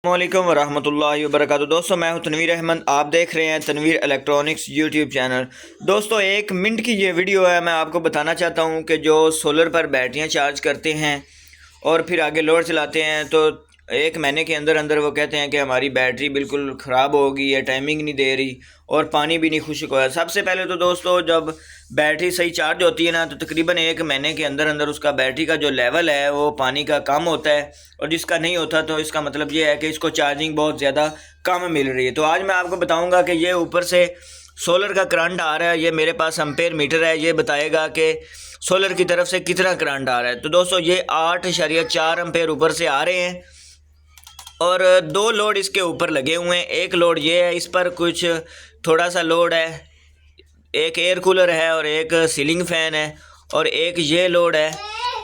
अस्सलामुअलैकुम वरहमतुल्लाहि वबरकातुहू। दोस्तों मैं हूं तनवीर अहमद, आप देख रहे हैं तनवीर इलेक्ट्रॉनिक्स यूट्यूब चैनल। दोस्तों 1 मिनट की ये वीडियो है। मैं आपको बताना चाहता हूं कि जो सोलर पर बैटरियां चार्ज करते हैं और फिर आगे लोड चलाते हैं तो 1 महीने के अंदर अंदर वो कहते हैं कि हमारी बैटरी बिल्कुल ख़राब हो गई है, टाइमिंग नहीं दे रही और पानी भी नहीं खुश्क हुआ। सबसे पहले तो दोस्तों जब बैटरी सही चार्ज होती है ना तो तकरीबन 1 महीने के अंदर अंदर उसका बैटरी का जो लेवल है वो पानी का कम होता है, और जिसका नहीं होता तो इसका मतलब ये है कि इसको चार्जिंग बहुत ज़्यादा कम मिल रही है। तो आज मैं आपको बताऊँगा कि ये ऊपर से सोलर का करंट आ रहा है। ये मेरे पास एम्पेयर मीटर है, ये बताएगा कि सोलर की तरफ से कितना करंट आ रहा है। तो दोस्तों ये 8.4 एम्पेयर ऊपर से आ रहे हैं और 2 लोड इसके ऊपर लगे हुए हैं। एक लोड ये है, इस पर कुछ थोड़ा सा लोड है, एक एयर कूलर है और एक सीलिंग फ़ैन है, और एक ये लोड है,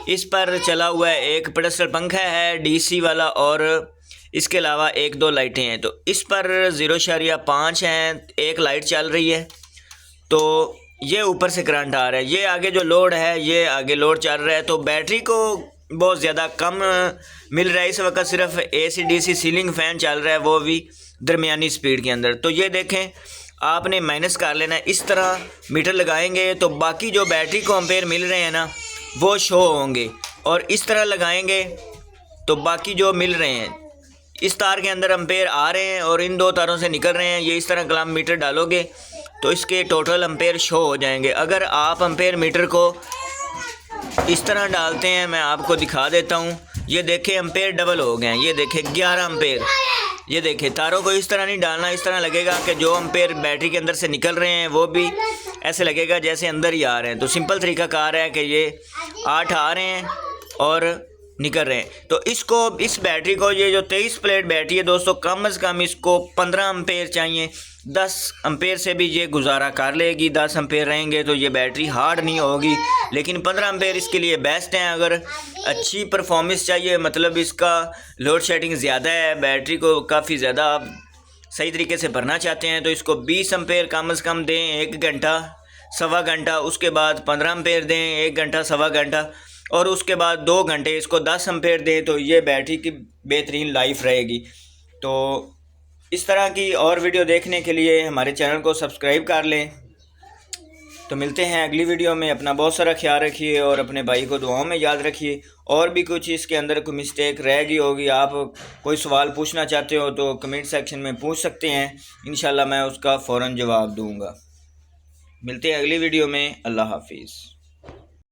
इस पर चला हुआ है एक पेडस्टल पंखा है डीसी वाला, और इसके अलावा 1-2 लाइटें हैं। तो इस पर 0.5 हैं, एक लाइट चल रही है। तो ये ऊपर से करंट आ रहा है, ये आगे जो लोड है ये आगे लोड चल रहा है। तो बैटरी को बहुत ज़्यादा कम मिल रहा है इस वक्त। सिर्फ AC DC सीलिंग फ़ैन चल रहा है, वो भी दरमियानी स्पीड के अंदर। तो ये देखें, आपने माइनस कर लेना है। इस तरह मीटर लगाएंगे तो बाकी जो बैटरी को एम्पेयर मिल रहे हैं ना वो शो होंगे, और इस तरह लगाएंगे तो बाकी जो मिल रहे हैं, इस तार के अंदर एम्पेयर आ रहे हैं और इन 2 तारों से निकल रहे हैं। ये इस तरह कलम मीटर डालोगे तो इसके टोटल एम्पेयर शो हो जाएंगे। अगर आप एम्पेयर मीटर को इस तरह डालते हैं, मैं आपको दिखा देता हूँ। ये देखें एम्पेयर डबल हो गए हैं, ये देखें 11 एम्पेयर। ये देखें, तारों को इस तरह नहीं डालना, इस तरह लगेगा कि जो एम्पेयर बैटरी के अंदर से निकल रहे हैं वो भी ऐसे लगेगा जैसे अंदर ही आ रहे हैं। तो सिंपल तरीका कार है कि ये 8 आ रहे हैं और निकल रहे हैं। तो इसको, इस बैटरी को, ये जो 23 प्लेट बैटरी है दोस्तों, कम से कम इसको 15 एम्पेयर चाहिए। 10 एम्पेयर से भी ये गुजारा कर लेगी। 10 एम्पेयर रहेंगे तो ये बैटरी हार्ड नहीं होगी, लेकिन 15 एम्पेयर इसके लिए बेस्ट हैं। अगर अच्छी परफॉर्मेंस चाहिए, मतलब इसका लोड शेडिंग ज़्यादा है, बैटरी को काफ़ी ज़्यादा आप सही तरीके से भरना चाहते हैं, तो इसको 20 एम्पेयर कम से कम दें, 1 घंटा सवा घंटा। उसके बाद 15 एम्पेयर दें, 1 घंटा सवा घंटा, और उसके बाद 2 घंटे इसको 10 एम्पेयर दें। तो ये बैटरी की बेहतरीन लाइफ रहेगी। तो इस तरह की और वीडियो देखने के लिए हमारे चैनल को सब्सक्राइब कर लें। तो मिलते हैं अगली वीडियो में। अपना बहुत सारा ख्याल रखिए और अपने भाई को दुआओं में याद रखिए। और भी कुछ इसके अंदर कोई मिस्टेक रह गई होगी, आप कोई सवाल पूछना चाहते हो तो कमेंट सेक्शन में पूछ सकते हैं, इंशाल्लाह मैं उसका फ़ौरन जवाब दूँगा। मिलते हैं अगली वीडियो में। अल्लाह हाफिज़।